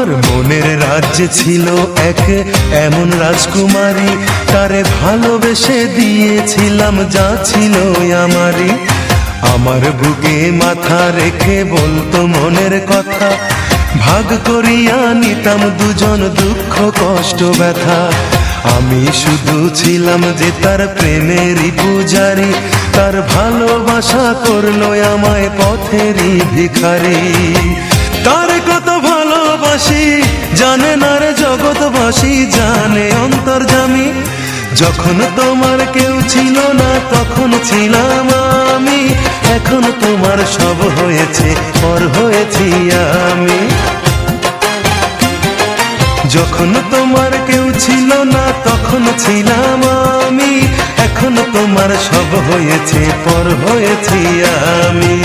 আমার মনের রাজ্যে ছিল এক এমন রাজকুমারী, তারে ভালোবেসে দিয়েছিলাম যা ছিল আমারই। আমার বুকে মাথা রেখে বলতো মনের কথা, ভাগ করিয়া নিতাম দুজন দুঃখ কষ্ট ব্যথা। আমি শুধু ছিলাম যে তার প্রেমেরই পূজারি, তার ভালোবাসা করলো আমায় পথেরই ভিখারি। তার কত ভালোবাসি জানে না রে জগৎবাসী, জানে অন্তর্যামী। যখন তোমার কেউ ছিল না তখন ছিলাম আমি, এখন তোমার সব হয়েছে পর হয়েছি আমি। যখন তোমার কেউ ছিল না তখন ছিলাম আমি, এখন তোমার সব হয়েছে পর হয়েছি আমি।